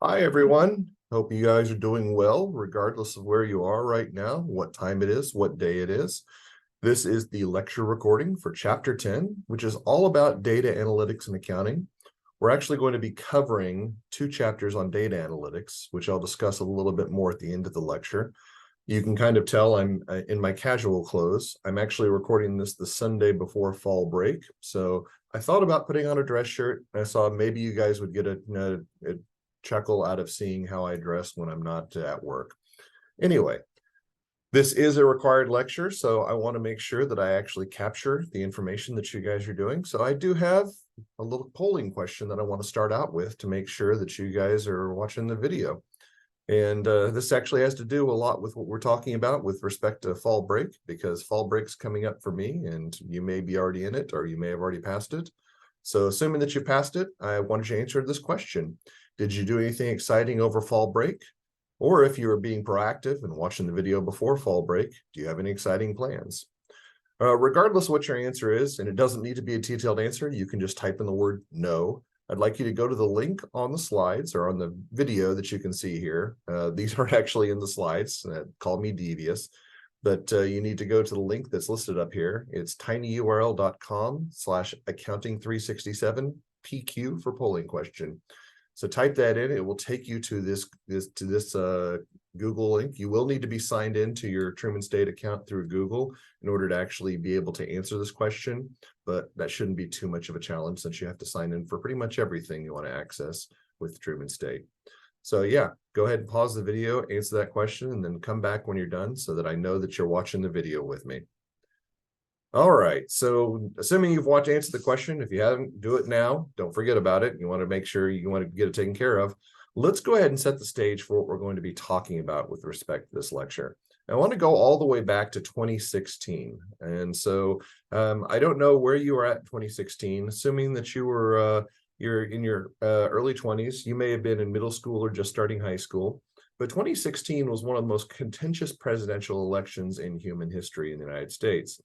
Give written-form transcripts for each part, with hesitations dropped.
Hi, everyone. Hope you guys are doing well, regardless of where you are right now, what time it is, what day it is. This is the lecture recording for Chapter 10, which is all about data analytics and accounting. We're actually going to be covering two chapters on data analytics, which I'll discuss a little bit more at the end of the lecture. You can kind of tell I'm in my casual clothes. I'm actually recording this the Sunday before fall break. So I thought about putting on a dress shirt. I saw maybe you guys would get a chuckle out of seeing how I dress when I'm not at work. Anyway, this is a required lecture, so I want to make sure that I actually capture the information that you guys are doing. So I do have a little polling question that I want to start out with to make sure that you guys are watching the video. And this actually has to do a lot with what we're talking about with respect to fall break, because fall break's coming up for me, and you may be already in it, or you may have already passed it. So assuming that you passed it, I wanted you to answer this question. Did you do anything exciting over fall break? Or if you were being proactive and watching the video before fall break, do you have any exciting plans? Regardless of what your answer is, and it doesn't need to be a detailed answer, you can just type in the word no. I'd like you to go to the link on the slides or on the video that you can see here. These aren't actually in the slides. Call me devious, but you need to go to the link that's listed up here. It's tinyurl.com/accounting367PQ for polling question. So type that in. It will take you to this Google link. You will need to be signed into your Truman State account through Google in order to actually be able to answer this question, but that shouldn't be too much of a challenge since you have to sign in for pretty much everything you want to access with Truman State. So yeah, go ahead and pause the video, answer that question, and then come back when you're done so that I know that you're watching the video with me. All right, so assuming you've answered the question, if you haven't, do it now. Don't forget about it. You want to make sure you want to get it taken care of. Let's go ahead and set the stage for what we're going to be talking about with respect to this lecture. I want to go all the way back to 2016. And so I don't know where you were at in 2016, assuming that you were you're in your early 20s. You may have been in middle school or just starting high school. But 2016 was one of the most contentious presidential elections in human history in the United States.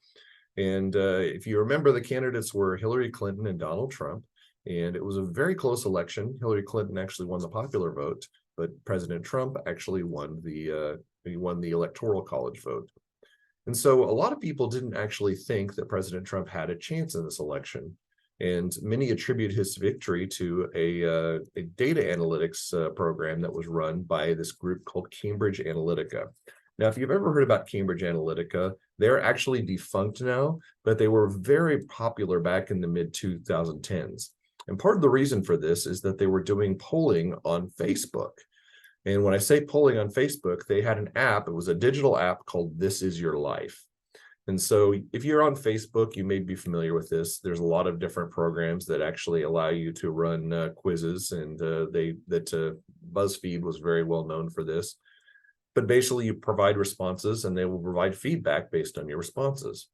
And if you remember, the candidates were Hillary Clinton and Donald Trump, and it was a very close election. Hillary Clinton actually won the popular vote, but President Trump actually won the electoral college vote. And so a lot of people didn't actually think that President Trump had a chance in this election. And many attribute his victory to a data analytics program that was run by this group called Cambridge Analytica. Now, if you've ever heard about Cambridge Analytica, they're actually defunct now, but they were very popular back in the mid-2010s. And part of the reason for this is that they were doing polling on Facebook. And when I say polling on Facebook, they had an app. It was a digital app called This Is Your Life. And so if you're on Facebook, you may be familiar with this. There's a lot of different programs that actually allow you to run quizzes, and BuzzFeed was very well known for this. But basically, you provide responses, and they will provide feedback based on your responses.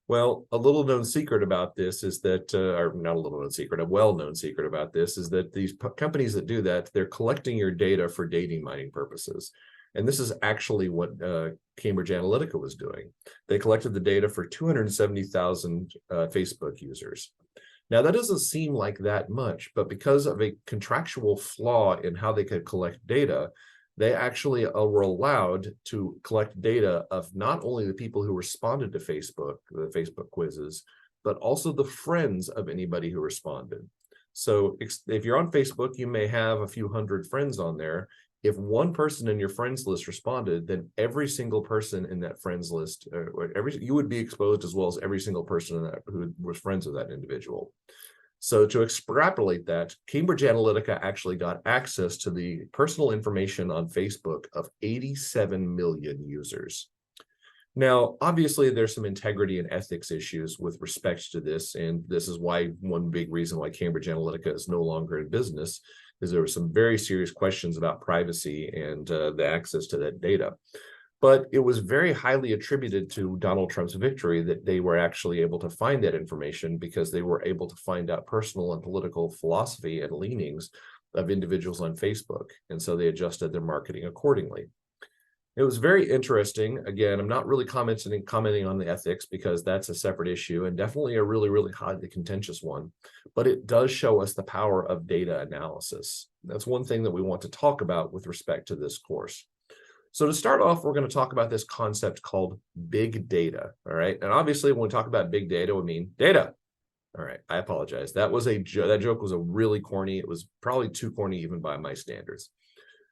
Well, a little known secret about this is that, or not a little known secret, a well-known secret about this is that these companies that do that, they're collecting your data for data mining purposes. And this is actually what Cambridge Analytica was doing. They collected the data for 270,000 Facebook users. Now, that doesn't seem like that much, but because of a contractual flaw in how they could collect data, they actually were allowed to collect data of not only the people who responded to Facebook, the Facebook quizzes, but also the friends of anybody who responded. So if you're on Facebook, you may have a few hundred friends on there. If one person in your friends list responded, then every single person in that friends list, you would be exposed, as well as every single person who was friends with that individual. So to extrapolate that, Cambridge Analytica actually got access to the personal information on Facebook of 87 million users. Now, obviously, there's some integrity and ethics issues with respect to this, and this is why one big reason why Cambridge Analytica is no longer in business is there were some very serious questions about privacy and the access to that data. But it was very highly attributed to Donald Trump's victory that they were actually able to find that information because they were able to find out personal and political philosophy and leanings of individuals on Facebook. And so they adjusted their marketing accordingly. It was very interesting. Again, I'm not really commenting on the ethics because that's a separate issue and definitely a really, really highly contentious one. But it does show us the power of data analysis. That's one thing that we want to talk about with respect to this course. So to start off, we're going to talk about this concept called big data. All right. And obviously, when we talk about big data, we mean data. All right. I apologize. That joke was a really corny. It was probably too corny even by my standards.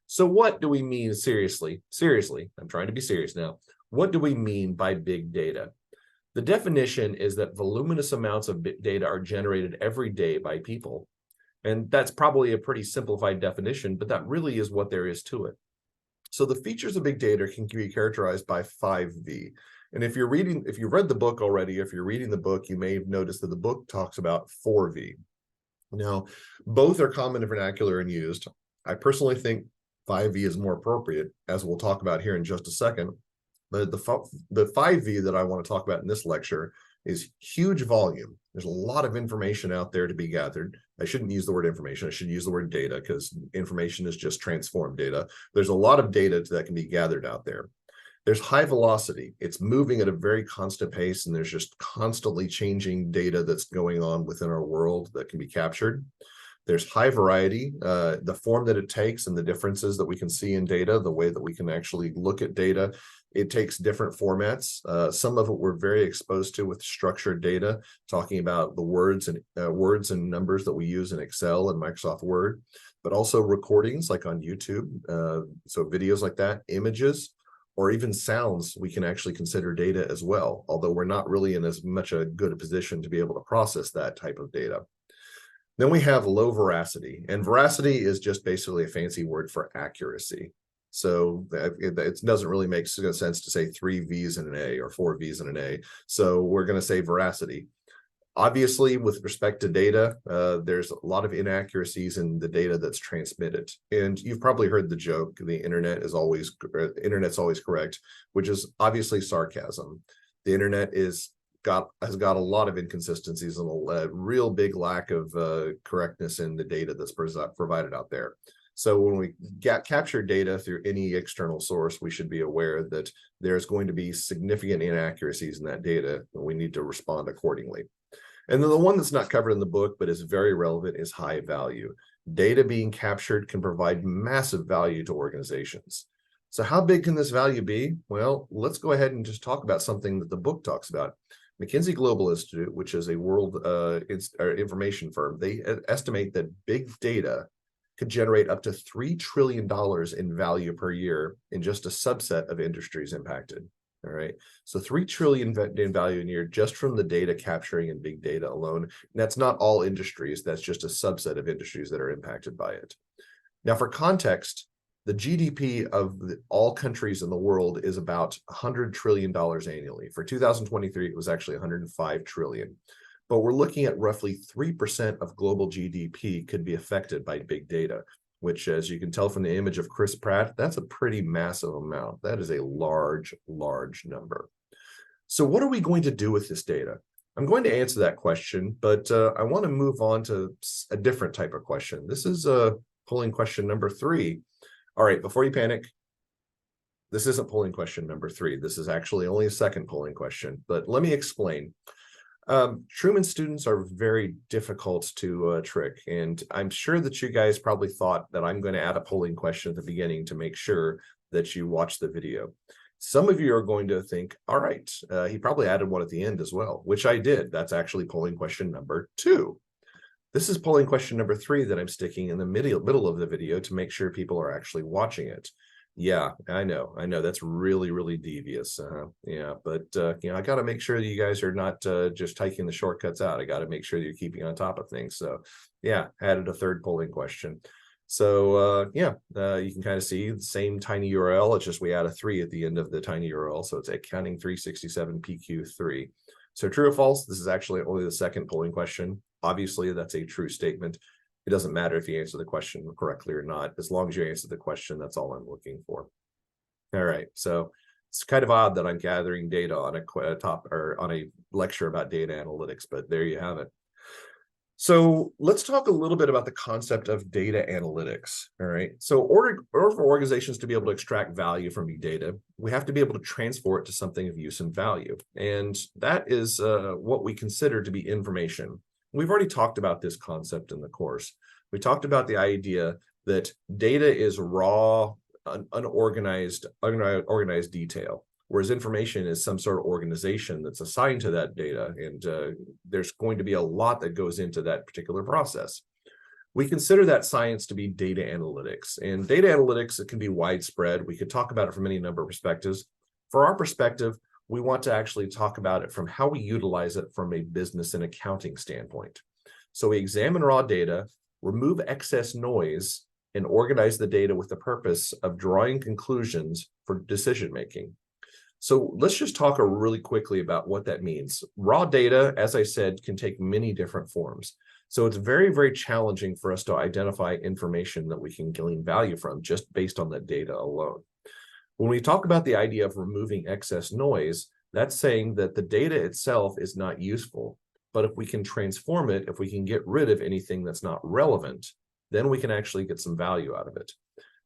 So what do we mean seriously? Seriously, I'm trying to be serious now. What do we mean by big data? The definition is that voluminous amounts of data are generated every day by people. And that's probably a pretty simplified definition, but that really is what there is to it. So the features of big data can be characterized by 5V. And if you've read the book already, if you're reading the book, you may have noticed that the book talks about 4V. Now, both are common and vernacular and used. I personally think 5V is more appropriate, as we'll talk about here in just a second. But the 5V that I want to talk about in this lecture is huge volume. There's a lot of information out there to be gathered. I shouldn't use the word information. I should use the word data because information is just transformed data. There's a lot of data that can be gathered out there. There's high velocity. It's moving at a very constant pace, and there's just constantly changing data that's going on within our world that can be captured. There's high variety, the form that it takes and the differences that we can see in data, the way that we can actually look at data. It takes different formats. Some of it we're very exposed to with structured data, talking about the words and numbers that we use in Excel and Microsoft Word, but also recordings like on YouTube. So videos like that, images, or even sounds, we can actually consider data as well, although we're not really in as much a good position to be able to process that type of data. Then we have low veracity, and veracity is just basically a fancy word for accuracy. So it doesn't really make sense to say 3 V's and an A or 4 V's and an A. So we're going to say veracity. Obviously, with respect to data, there's a lot of inaccuracies in the data that's transmitted. And you've probably heard the joke, the internet's always correct, which is obviously sarcasm. The internet has got a lot of inconsistencies and a real big lack of correctness in the data that's provided out there. So when we capture data through any external source, we should be aware that there's going to be significant inaccuracies in that data, and we need to respond accordingly. And then the one that's not covered in the book, but is very relevant, is high value. Data being captured can provide massive value to organizations. So how big can this value be? Well, let's go ahead and just talk about something that the book talks about. McKinsey Global Institute, which is a world information firm, they estimate that big data could generate up to $3 trillion in value per year in just a subset of industries impacted. All right. So 3 trillion in value in a year just from the data capturing and big data alone. And that's not all industries. That's just a subset of industries that are impacted by it. Now, for context, the GDP of all countries in the world is about $100 trillion annually. For 2023, it was actually 105 trillion. But we're looking at roughly 3% of global GDP could be affected by big data, which, as you can tell from the image of Chris Pratt, that's a pretty massive amount. That is a large, large number. So what are we going to do with this data? I'm going to answer that question, but I want to move on to a different type of question. This is polling question number 3. All right, before you panic, this isn't polling question number 3. This is actually only a second polling question, but let me explain. Truman students are very difficult to trick, and I'm sure that you guys probably thought that I'm going to add a polling question at the beginning to make sure that you watch the video. Some of you are going to think, all right, he probably added one at the end as well, which I did. That's actually polling question number 2. This is polling question number 3 that I'm sticking in the middle of the video to make sure people are actually watching it. Yeah, I know. That's really, really devious. Yeah, but I got to make sure that you guys are not just taking the shortcuts out. I got to make sure that you're keeping on top of things. So yeah, added a third polling question. So you can kind of see the same tiny URL. It's just we add a 3 at the end of the tiny URL. So it's accounting 367 PQ3. So true or false, this is actually only the second polling question. Obviously, that's a true statement. It doesn't matter if you answer the question correctly or not. As long as you answer the question, that's all I'm looking for. All right. So it's kind of odd that I'm gathering data on a lecture about data analytics, but there you have it. So let's talk a little bit about the concept of data analytics. All right. So order for organizations to be able to extract value from big data, we have to be able to transfer it to something of use and value. And that is what we consider to be information. We've already talked about this concept in the course. We talked about the idea that data is raw, organized detail, whereas information is some sort of organization that's assigned to that data, and there's going to be a lot that goes into that particular process. We consider that science to be data analytics, and data analytics, it can be widespread. We could talk about it from any number of perspectives. For our perspective, we want to actually talk about it from how we utilize it from a business and accounting standpoint. So we examine raw data, remove excess noise, and organize the data with the purpose of drawing conclusions for decision making. So let's just talk really quickly about what that means. Raw data, as I said, can take many different forms. So it's very, very challenging for us to identify information that we can glean value from just based on the data alone. When we talk about the idea of removing excess noise, that's saying that the data itself is not useful. But if we can transform it, if we can get rid of anything that's not relevant, then we can actually get some value out of it.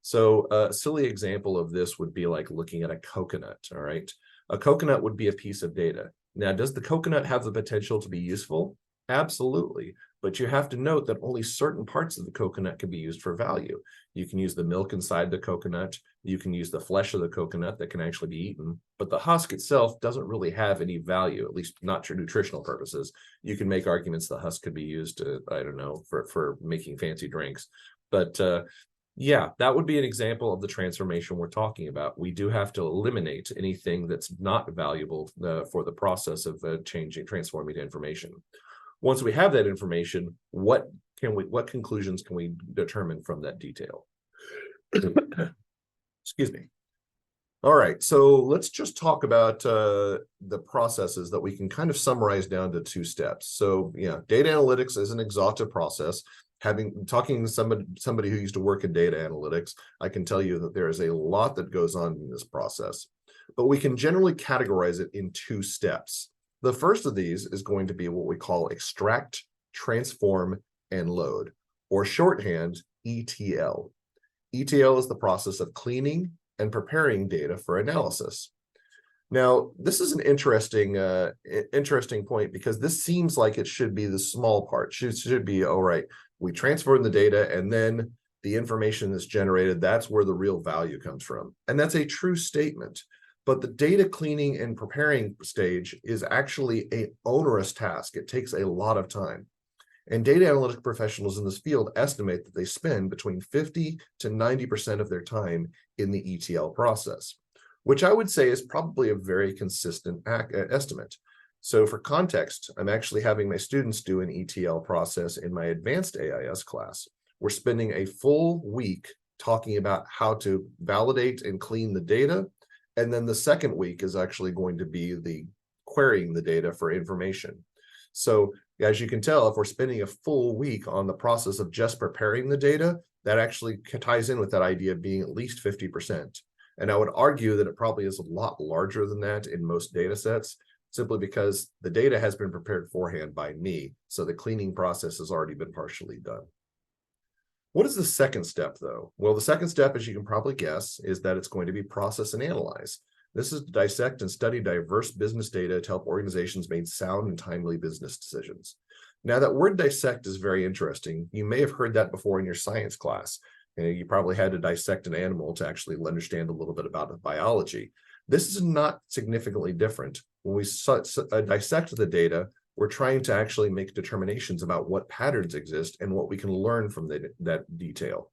So a silly example of this would be like looking at a coconut, all right? A coconut would be a piece of data. Now, does the coconut have the potential to be useful? Absolutely. But you have to note that only certain parts of the coconut can be used for value. You can use the milk inside the coconut. You can use the flesh of the coconut that can actually be eaten. But the husk itself doesn't really have any value, at least not for nutritional purposes. You can make arguments the husk could be used to, I don't know, for making fancy drinks. But yeah, that would be an example of the transformation we're talking about. We do have to eliminate anything that's not valuable for the process of transforming to information. Once we have that information, what conclusions can we determine from that detail? Excuse me. All right, so let's just talk about the processes that we can kind of summarize down to 2 steps. So yeah, data analytics is an exhaustive process. Talking to somebody who used to work in data analytics, I can tell you that there is a lot that goes on in this process, but we can generally categorize it in 2 steps. The first of these is going to be what we call extract, transform, and load, or shorthand ETL. ETL is the process of cleaning and preparing data for analysis. Now, this is an interesting point, because this seems like it should be the small part. Should be, all right, we transfer the data and then the information that's generated, that's where the real value comes from. And that's a true statement. But the data cleaning and preparing stage is actually an onerous task. It takes a lot of time. And data analytic professionals in this field estimate that they spend between 50 to 90% of their time in the ETL process, which I would say is probably a very consistent estimate. So for context, I'm actually having my students do an ETL process in my advanced AIS class. We're spending a full week talking about how to validate and clean the data. And then the second week is actually going to be the querying the data for information. So as you can tell, if we're spending a full week on the process of just preparing the data, that actually ties in with that idea of being at least 50%. And I would argue that it probably is a lot larger than that in most data sets, simply because the data has been prepared beforehand by me. So the cleaning process has already been partially done. What is the second step, though? Well, the second step, as you can probably guess, is that it's going to be process and analyze. This is to dissect and study diverse business data to help organizations make sound and timely business decisions. Now, that word dissect is very interesting. You may have heard that before in your science class. You probably had to dissect an animal to actually understand a little bit about the biology. This is not significantly different. When we dissect the data, we're trying to actually make determinations about what patterns exist and what we can learn from that detail.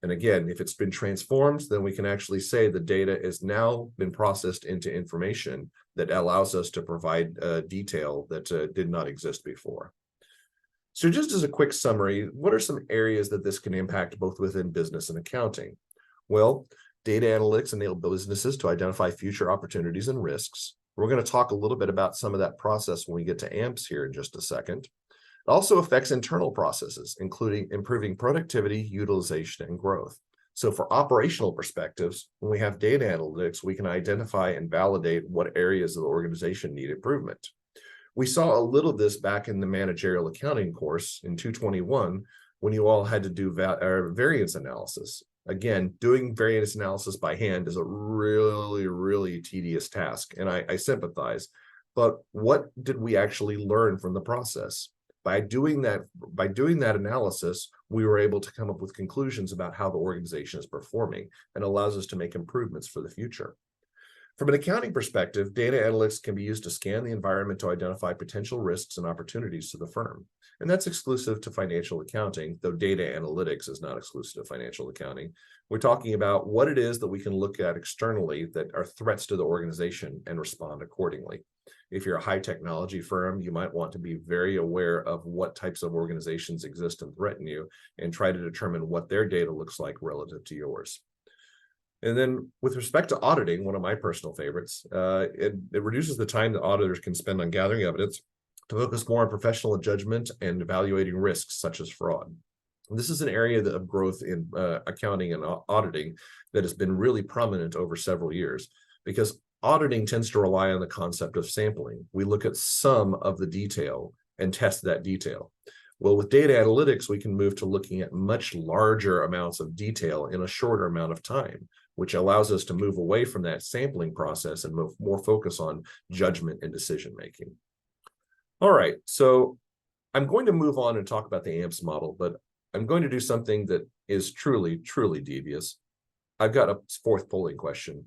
And again, if it's been transformed, then we can actually say the data has now been processed into information that allows us to provide detail that did not exist before. So just as a quick summary, what are some areas that this can impact both within business and accounting? Well, data analytics enable businesses to identify future opportunities and risks. We're going to talk a little bit about some of that process when we get to AMPS here in just a second. It also affects internal processes, including improving productivity, utilization, and growth. So for operational perspectives, when we have data analytics, we can identify and validate what areas of the organization need improvement. We saw a little of this back in the managerial accounting course in 221 when you all had to do variance analysis. Again, doing variance analysis by hand is a really, really tedious task, and I sympathize. But what did we actually learn from the process? By doing that analysis, we were able to come up with conclusions about how the organization is performing and allows us to make improvements for the future. From an accounting perspective, data analytics can be used to scan the environment to identify potential risks and opportunities to the firm. And that's exclusive to financial accounting, though data analytics is not exclusive to financial accounting. We're talking about what it is that we can look at externally that are threats to the organization and respond accordingly. If you're a high technology firm, you might want to be very aware of what types of organizations exist and threaten you and try to determine what their data looks like relative to yours. And then with respect to auditing, one of my personal favorites, it reduces the time that auditors can spend on gathering evidence to focus more on professional judgment and evaluating risks such as fraud. And this is an area of growth in accounting and auditing that has been really prominent over several years, because auditing tends to rely on the concept of sampling. We look at some of the detail and test that detail. Well, with data analytics, we can move to looking at much larger amounts of detail in a shorter amount of time, which allows us to move away from that sampling process and move more focus on judgment and decision making. All right, so I'm going to move on and talk about the AMPS model, but I'm going to do something that is truly, truly devious. I've got a fourth polling question,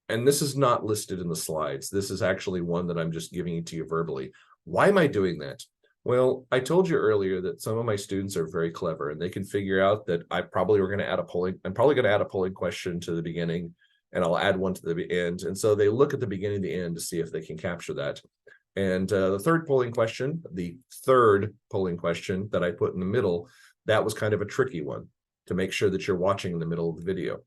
and this is not listed in the slides. This is actually one that I'm just giving it to you verbally. Why am I doing that? Well, I told you earlier that some of my students are very clever and they can figure out that I'm probably going to add a polling question to the beginning, and I'll add one to the end. And so they look at the beginning and the end to see if they can capture that. And the third polling question that I put in the middle, that was kind of a tricky one to make sure that you're watching in the middle of the video.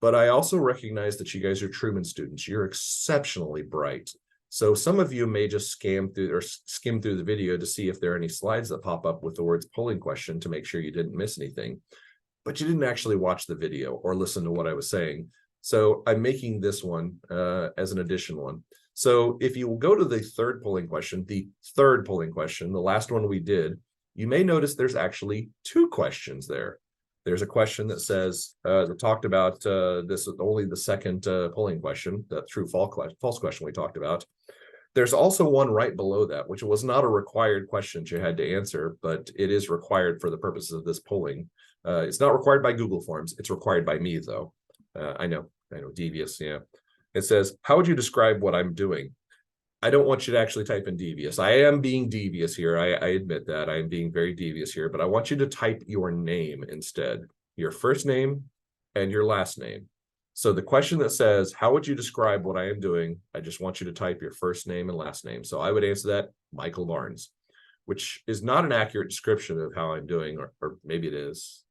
But I also recognize that you guys are Truman students. You're exceptionally bright. So some of you may just skim through the video to see if there are any slides that pop up with the words polling question to make sure you didn't miss anything, but you didn't actually watch the video or listen to what I was saying. So I'm making this one as an additional one. So if you go to the third polling question, the last one we did, you may notice there's actually two questions there. There's a question that says, talked about this is only the second polling question, the true false question we talked about. There's also one right below that, which was not a required question you had to answer, but it is required for the purposes of this polling. It's not required by Google Forms. It's required by me, though. I know, devious, yeah. It says, how would you describe what I'm doing? I don't want you to actually type in devious. I am being devious here. I admit that. I am being very devious here, but I want you to type your name instead, your first name and your last name. So the question that says, how would you describe what I am doing? I just want you to type your first name and last name. So I would answer that, Michael Barnes, which is not an accurate description of how I'm doing, or maybe it is.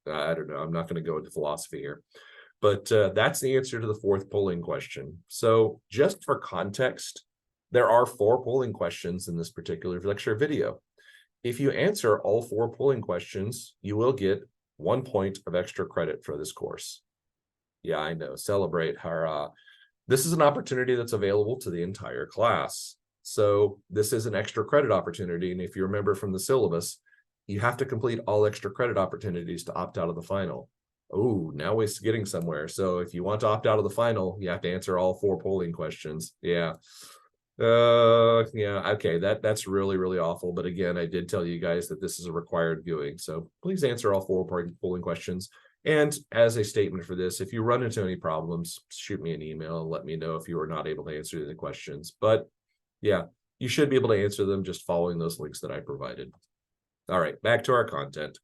I don't know. I'm not going to go into philosophy here. But that's the answer to the fourth polling question. So just for context, there are 4 polling questions in this particular lecture video. If you answer all 4 polling questions, you will get 1 point of extra credit for this course. Yeah, I know, celebrate, hurrah. This is an opportunity that's available to the entire class. So this is an extra credit opportunity. And if you remember from the syllabus, you have to complete all extra credit opportunities to opt out of the final. Oh, now we're getting somewhere. So if you want to opt out of the final, you have to answer all 4 polling questions. Yeah. Yeah, okay, that's really, really awful. But again, I did tell you guys that this is a required viewing. So please answer all 4 polling questions. And as a statement for this, if you run into any problems, shoot me an email and let me know if you are not able to answer the questions. But yeah, you should be able to answer them just following those links that I provided. All right, back to our content.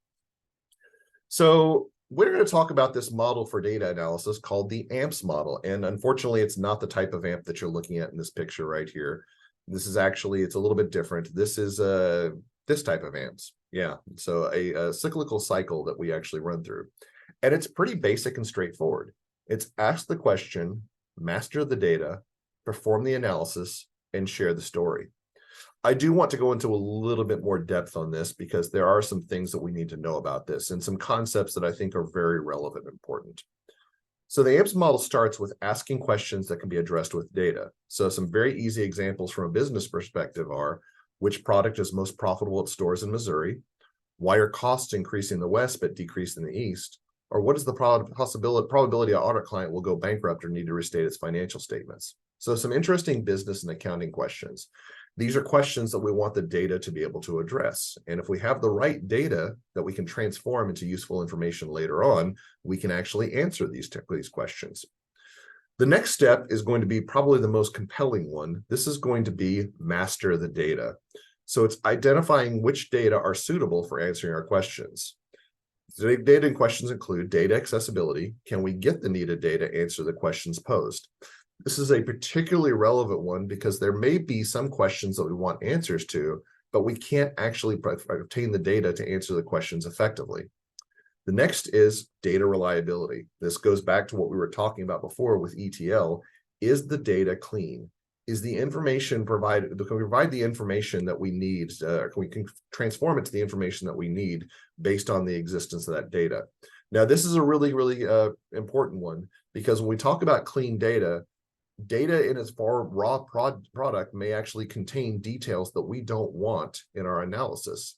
So we're going to talk about this model for data analysis called the AMPS model. And unfortunately, it's not the type of AMP that you're looking at in this picture right here. This is actually, it's a little bit different. This is this type of AMPS. Yeah, so a cyclical cycle that we actually run through. And it's pretty basic and straightforward. It's ask the question, master the data, perform the analysis, and share the story. I do want to go into a little bit more depth on this because there are some things that we need to know about this and some concepts that I think are very relevant and important. So the AMPS model starts with asking questions that can be addressed with data. So some very easy examples from a business perspective are, Which product is most profitable at stores in Missouri? Why are costs increasing in the West but decreasing in the East? Or what is the probability an audit client will go bankrupt or need to restate its financial statements? So some interesting business and accounting questions. These are questions that we want the data to be able to address. And if we have the right data that we can transform into useful information later on, we can actually answer these questions. The next step is going to be probably the most compelling one. This is going to be master the data. So it's identifying which data are suitable for answering our questions. The data and questions include data accessibility. Can we get the needed data to answer the questions posed? This is a particularly relevant one because there may be some questions that we want answers to, but we can't actually obtain the data to answer the questions effectively. The next is data reliability. This goes back to what we were talking about before with ETL. Is the data clean? Is the information provided, can we provide the information that we need? We can transform it to the information that we need based on the existence of that data. Now, this is a really, really important one because when we talk about clean data, data in its raw product may actually contain details that we don't want in our analysis.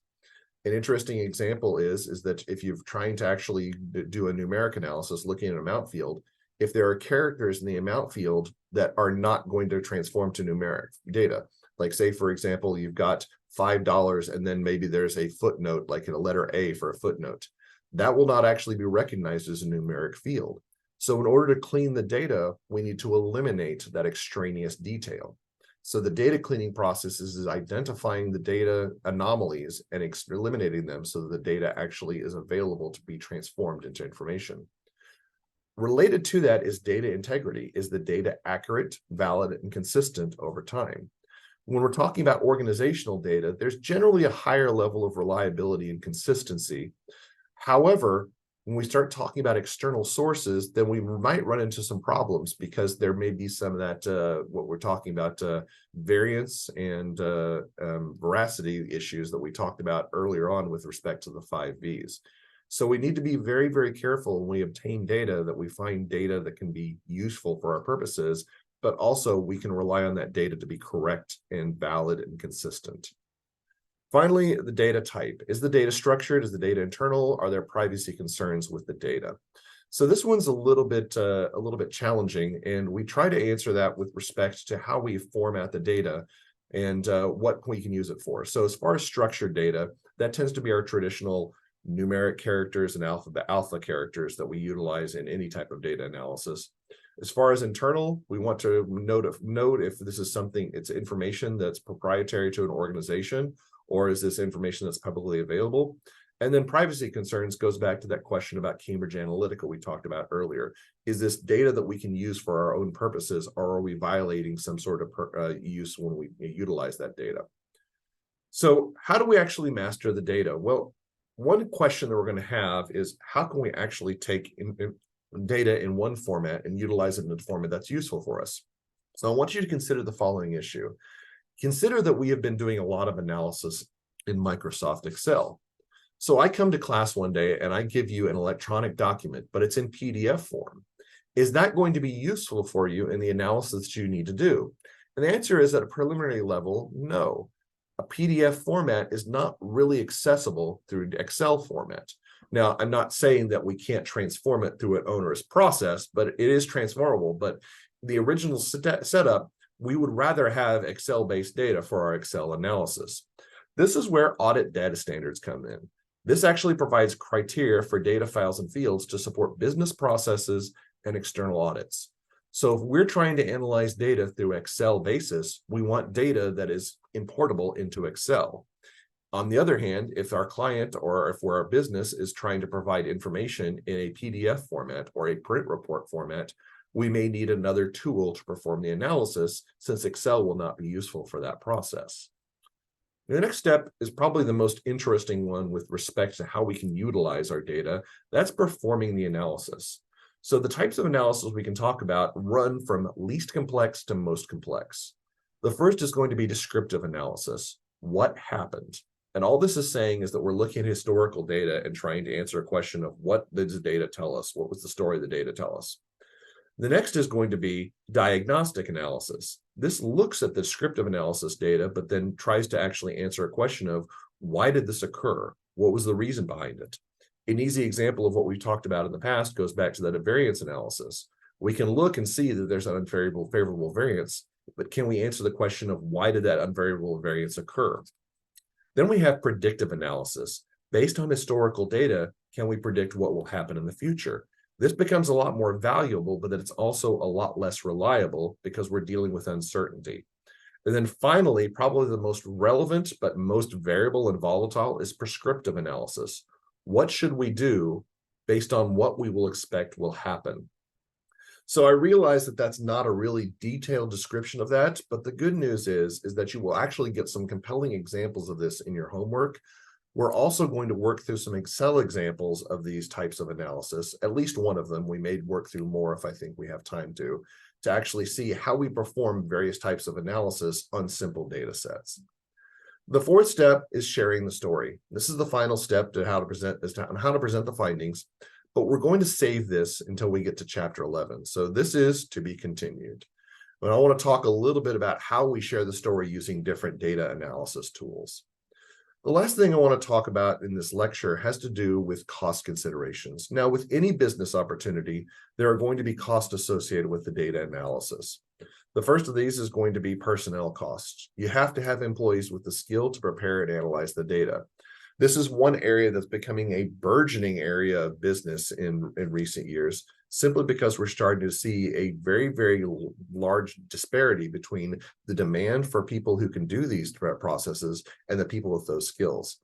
An interesting example is that if you're trying to actually do a numeric analysis looking at an amount field, if there are characters in the amount field that are not going to transform to numeric data, like say, for example, you've got $5 and then maybe there's a footnote, like in a letter A for a footnote, that will not actually be recognized as a numeric field. So in order to clean the data, we need to eliminate that extraneous detail. So the data cleaning process is identifying the data anomalies and eliminating them so that the data actually is available to be transformed into information. Related to that is data integrity. Is the data accurate, valid, and consistent over time? When we're talking about organizational data, there's generally a higher level of reliability and consistency. However, when we start talking about external sources, then we might run into some problems because there may be some of that, what we're talking about, variance and veracity issues that we talked about earlier on with respect to the 5 Vs. So we need to be very, very careful when we obtain data that we find data that can be useful for our purposes, but also we can rely on that data to be correct and valid and consistent. Finally, the data type. Is the data structured? Is the data internal? Are there privacy concerns with the data? So this one's a little bit challenging, and we try to answer that with respect to how we format the data and what we can use it for. So as far as structured data, that tends to be our traditional numeric characters and alpha characters that we utilize in any type of data analysis. As far as internal, we want to note if this is something, it's information that's proprietary to an organization, or is this information that's publicly available? And then privacy concerns goes back to that question about Cambridge Analytica we talked about earlier. Is this data that we can use for our own purposes, or are we violating some sort of use when we utilize that data? So how do we actually master the data? Well, one question that we're going to have is how can we actually take data in one format and utilize it in a format that's useful for us? So I want you to consider the following issue. Consider that we have been doing a lot of analysis in Microsoft Excel. So I come to class one day and I give you an electronic document, but it's in PDF form. Is that going to be useful for you in the analysis that you need to do? And the answer is at a preliminary level, no. A PDF format is not really accessible through Excel format. Now, I'm not saying that we can't transform it through an onerous process, but it is transformable. But the original setup, we would rather have Excel-based data for our Excel analysis. This is where audit data standards come in. This actually provides criteria for data files and fields to support business processes and external audits. So if we're trying to analyze data through Excel basis, we want data that is importable into Excel. On the other hand, if our client or if our business is trying to provide information in a PDF format or a print report format, we may need another tool to perform the analysis since Excel will not be useful for that process. The next step is probably the most interesting one with respect to how we can utilize our data. That's performing the analysis. So the types of analysis we can talk about run from least complex to most complex. The first is going to be descriptive analysis. What happened? And all this is saying is that we're looking at historical data and trying to answer a question of what did the data tell us? What was the story of the data tell us? The next is going to be diagnostic analysis. This looks at the descriptive analysis data, but then tries to actually answer a question of why did this occur? What was the reason behind it? An easy example of what we've talked about in the past goes back to that variance analysis. We can look and see that there's an unfavorable variance, but can we answer the question of why did that unfavorable variance occur? Then we have predictive analysis. Based on historical data, can we predict what will happen in the future? This becomes a lot more valuable, but it's also a lot less reliable because we're dealing with uncertainty. And then finally, probably the most relevant but most variable and volatile is prescriptive analysis. What should we do based on what we will expect will happen? So I realize that that's not a really detailed description of that, but the good news is that you will actually get some compelling examples of this in your homework. We're also going to work through some Excel examples of these types of analysis, at least one of them. We may work through more if I think we have time to actually see how we perform various types of analysis on simple data sets. The fourth step is sharing the story. This is the final step to how to present the findings, but we're going to save this until we get to chapter 11. So this is to be continued. But I want to talk a little bit about how we share the story using different data analysis tools. The last thing I want to talk about in this lecture has to do with cost considerations. Now, with any business opportunity, there are going to be costs associated with the data analysis. The first of these is going to be personnel costs. You have to have employees with the skill to prepare and analyze the data. This is one area that's becoming a burgeoning area of business in recent years, simply because we're starting to see a very, very large disparity between the demand for people who can do these processes and the people with those skills.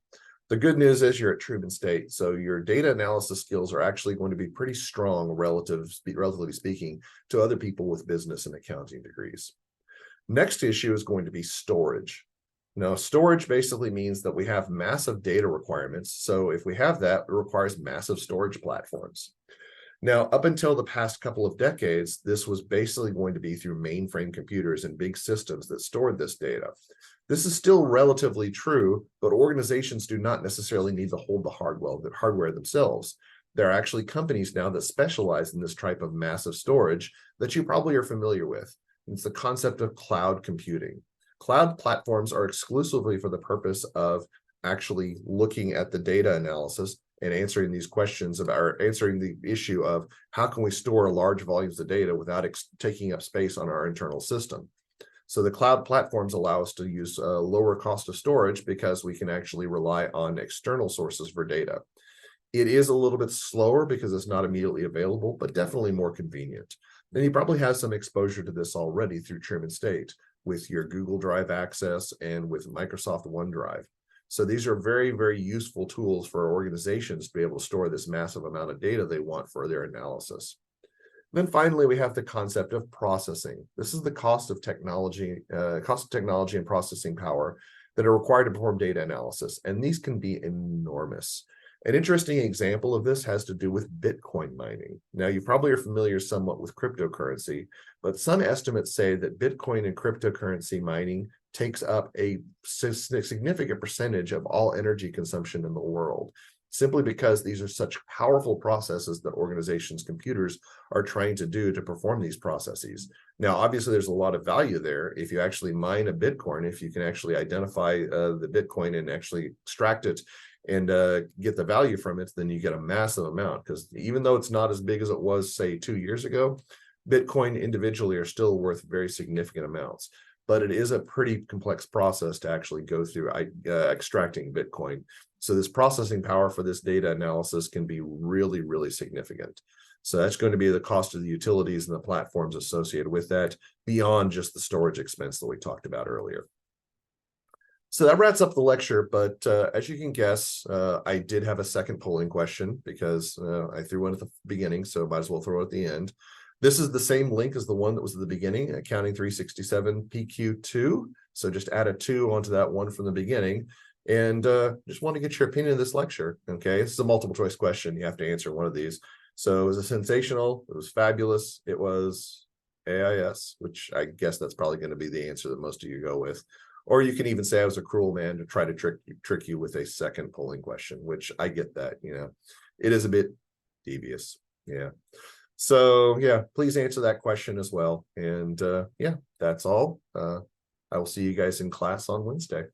The good news is you're at Truman State, so your data analysis skills are actually going to be pretty strong, relatively speaking, to other people with business and accounting degrees. Next issue is going to be storage. Now, storage basically means that we have massive data requirements. So if we have that, it requires massive storage platforms. Now, up until the past couple of decades, this was basically going to be through mainframe computers and big systems that stored this data. This is still relatively true, but organizations do not necessarily need to hold the hardware themselves. There are actually companies now that specialize in this type of massive storage that you probably are familiar with. It's the concept of cloud computing. Cloud platforms are exclusively for the purpose of actually looking at the data analysis and answering these questions about answering the issue of how can we store large volumes of data without taking up space on our internal system. So the cloud platforms allow us to use a lower cost of storage because we can actually rely on external sources for data. It is a little bit slower because it's not immediately available, but definitely more convenient. Then you probably have some exposure to this already through Truman State with your Google Drive access and with Microsoft OneDrive. So these are very, very useful tools for organizations to be able to store this massive amount of data they want for their analysis. Then finally, we have the concept of processing. This is the cost of technology and processing power that are required to perform data analysis, and these can be enormous. An interesting example of this has to do with Bitcoin mining. Now, you probably are familiar somewhat with cryptocurrency, but some estimates say that Bitcoin and cryptocurrency mining takes up a significant percentage of all energy consumption in the world, simply because these are such powerful processes that organizations' computers are trying to do to perform these processes. Now, obviously, there's a lot of value there. If you actually mine a Bitcoin, if you can actually identify the Bitcoin and actually extract it and get the value from it, then you get a massive amount, because even though it's not as big as it was, say, 2 years ago, Bitcoin individually are still worth very significant amounts. But it is a pretty complex process to actually go through extracting Bitcoin. So this processing power for this data analysis can be really, really significant. So that's going to be the cost of the utilities and the platforms associated with that, beyond just the storage expense that we talked about earlier. So that wraps up the lecture, but as you can guess, I did have a second polling question because I threw one at the beginning, so might as well throw it at the end. This is the same link as the one that was at the beginning, Accounting 367 PQ2. So just add a 2 onto that one from the beginning. And just want to get your opinion of this lecture, okay? This is a multiple choice question. You have to answer one of these. So it was a sensational, it was fabulous, it was AIS, which I guess that's probably going to be the answer that most of you go with. Or you can even say I was a cruel man to try to trick you with a second polling question, which I get that, you know. It is a bit devious, yeah. So yeah, please answer that question as well. And yeah, that's all. I will see you guys in class on Wednesday.